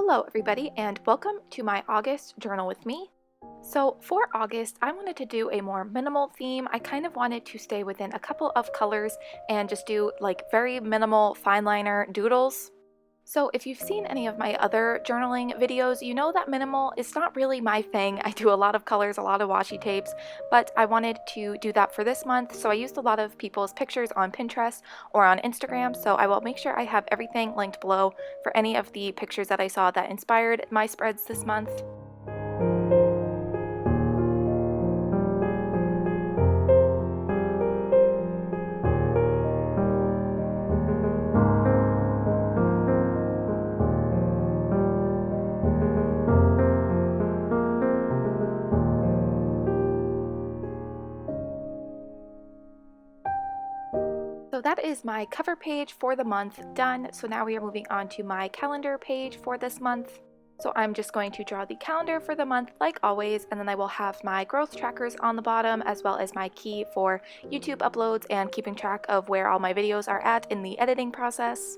Hello everybody and welcome to my August journal with me. So for August, I wanted to do a more minimal theme. I kind of wanted to stay within a couple of colors and just do like very minimal fine liner doodles. So if you've seen any of my other journaling videos, you know that minimal is not really my thing. I do a lot of colors, a lot of washi tapes, but I wanted to do that for this month. So I used a lot of people's pictures on Pinterest or on Instagram. So I will make sure I have everything linked below for any of the pictures that I saw that inspired my spreads this month. So that is my cover page for the month done. So now we are moving on to my calendar page for this month. So I'm just going to draw the calendar for the month like always, and then I will have my growth trackers on the bottom as well as my key for YouTube uploads and keeping track of where all my videos are at in the editing process.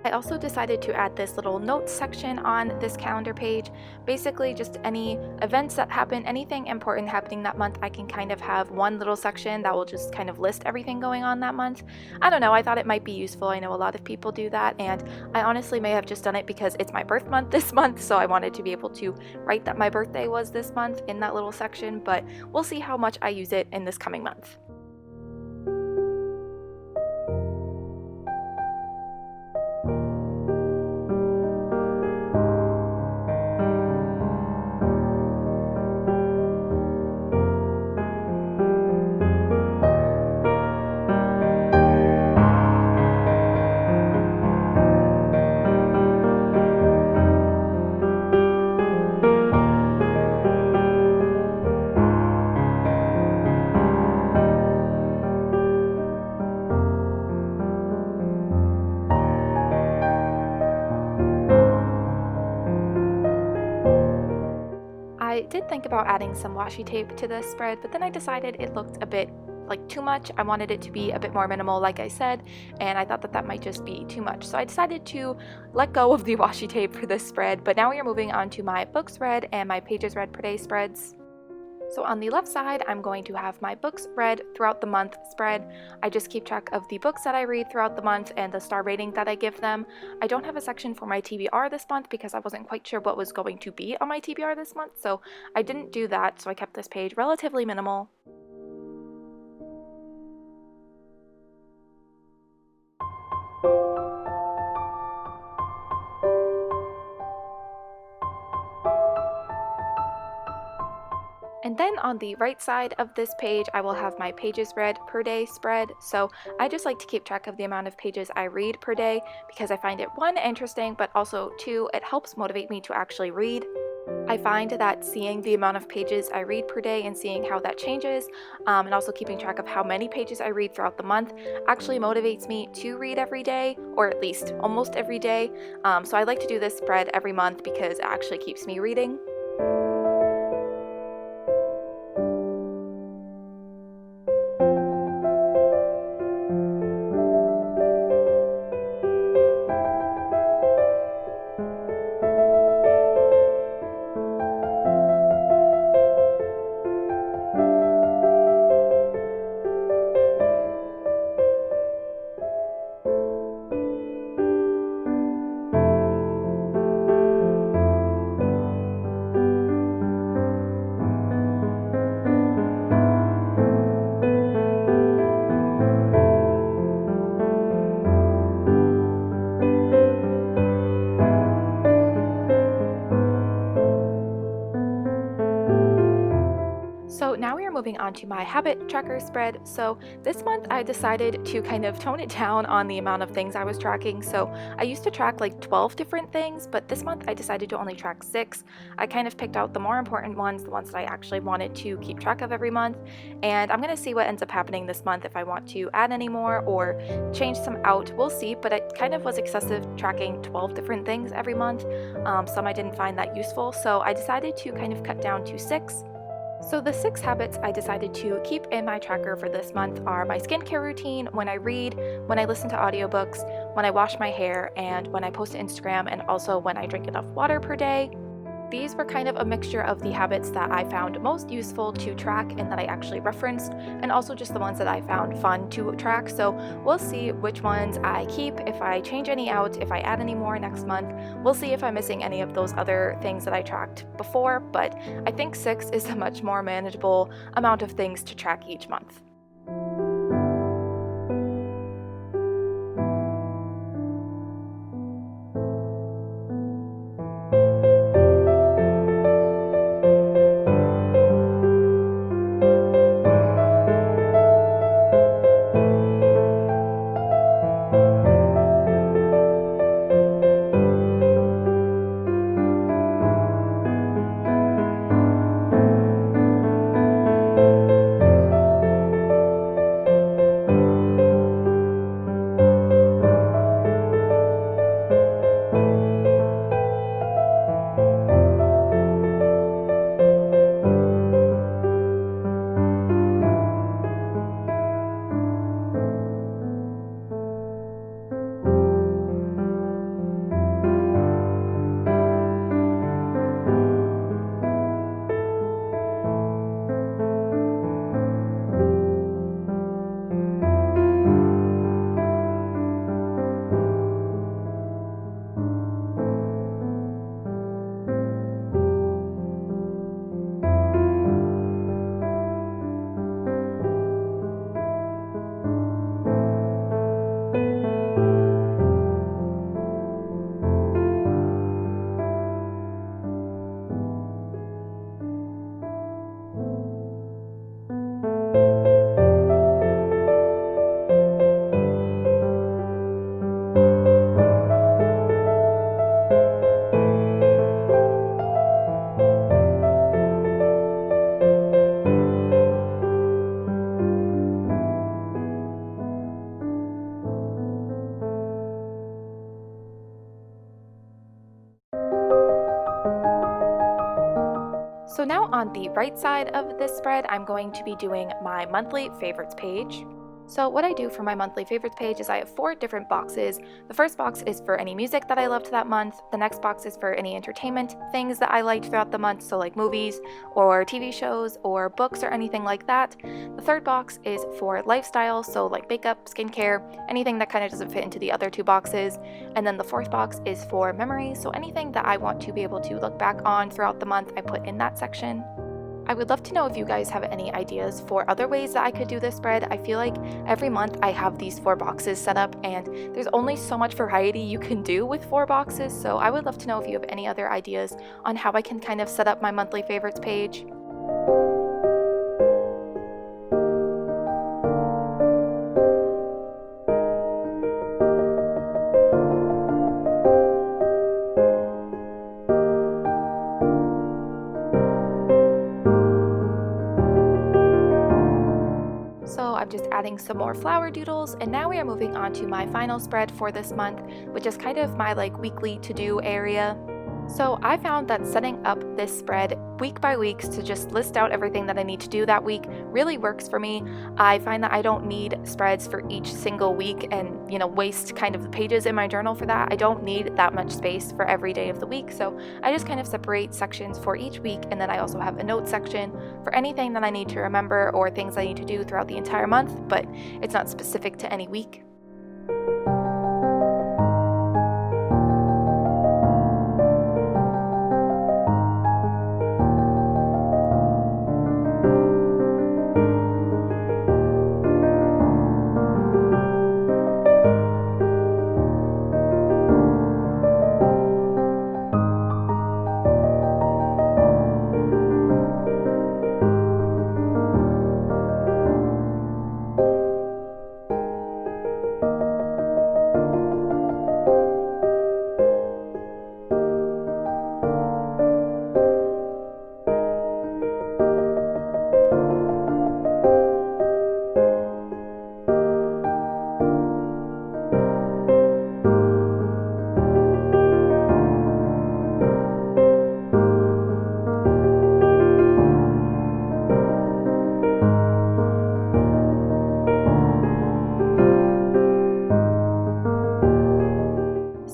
I also decided to add this little notes section on this calendar page. Basically just any events that happen, anything important happening that month, I can kind of have one little section that will just kind of list everything going on that month. I don't know, I thought it might be useful. I know a lot of people do that, and I honestly may have just done it because it's my birth month this month, so I wanted to be able to write that my birthday was this month in that little section, but we'll see how much I use it in this coming month. I did think about adding some washi tape to this spread, but then I decided it looked a bit like too much. I wanted it to be a bit more minimal, like I said, and I thought that that might just be too much. So I decided to let go of the washi tape for this spread, but now we are moving on to my books read and my pages read per day spreads. So on the left side, I'm going to have my books read throughout the month spread. I just keep track of the books that I read throughout the month and the star rating that I give them. I don't have a section for my TBR this month because I wasn't quite sure what was going to be on my TBR this month, so I didn't do that, so I kept this page relatively minimal. And then on the right side of this page, I will have my pages read per day spread. So I just like to keep track of the amount of pages I read per day because I find it, one, interesting, but also two, it helps motivate me to actually read. I find that seeing the amount of pages I read per day and seeing how that changes, and also keeping track of how many pages I read throughout the month, actually motivates me to read every day, or at least almost every day. So I like to do this spread every month because it actually keeps me reading. So now we are moving on to my habit tracker spread. So this month I decided to kind of tone it down on the amount of things I was tracking. So I used to track like 12 different things, but this month I decided to only track 6. I kind of picked out the more important ones, the ones that I actually wanted to keep track of every month. And I'm going to see what ends up happening this month if I want to add any more or change some out. We'll see, but it kind of was excessive tracking 12 different things every month. Some I didn't find that useful. So I decided to kind of cut down to 6. So the 6 habits I decided to keep in my tracker for this month are my skincare routine, when I read, when I listen to audiobooks, when I wash my hair, and when I post to Instagram, and also when I drink enough water per day. These were kind of a mixture of the habits that I found most useful to track and that I actually referenced, and also just the ones that I found fun to track. So we'll see which ones I keep, if I change any out, if I add any more next month. We'll see if I'm missing any of those other things that I tracked before, but I think 6 is a much more manageable amount of things to track each month. So now on the right side of this spread, I'm going to be doing my monthly favorites page. So what I do for my monthly favorites page is I have 4 different boxes. The first box is for any music that I loved that month. The next box is for any entertainment things that I liked throughout the month, so like movies or TV shows or books or anything like that. The third box is for lifestyle, so like makeup, skincare, anything that kind of doesn't fit into the other 2 boxes. And then the fourth box is for memories, so anything that I want to be able to look back on throughout the month, I put in that section. I would love to know if you guys have any ideas for other ways that I could do this spread. I feel like every month I have these 4 boxes set up and there's only so much variety you can do with 4 boxes, so I would love to know if you have any other ideas on how I can kind of set up my monthly favorites page. on just adding some more flower doodles, and now we are moving on to my final spread for this month, which is kind of my like weekly to-do area. So I found that setting up this spread week by week to just list out everything that I need to do that week really works for me. I find that I don't need spreads for each single week and, waste kind of the pages in my journal for that. I don't need that much space for every day of the week, so I just kind of separate sections for each week, and then I also have a note section for anything that I need to remember or things I need to do throughout the entire month, but it's not specific to any week.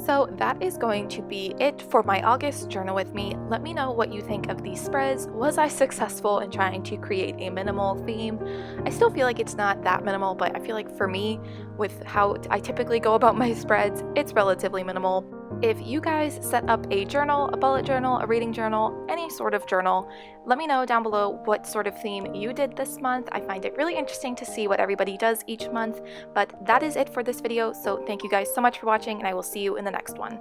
So that is going to be it for my August journal with me. Let me know what you think of these spreads. Was I successful in trying to create a minimal theme? I still feel like it's not that minimal, but I feel like for me, with how I typically go about my spreads, it's relatively minimal. If you guys set up a journal, a bullet journal, a reading journal, any sort of journal, let me know down below what sort of theme you did this month. I find it really interesting to see what everybody does each month, but that is it for this video. So thank you guys so much for watching, and I will see you in the next one.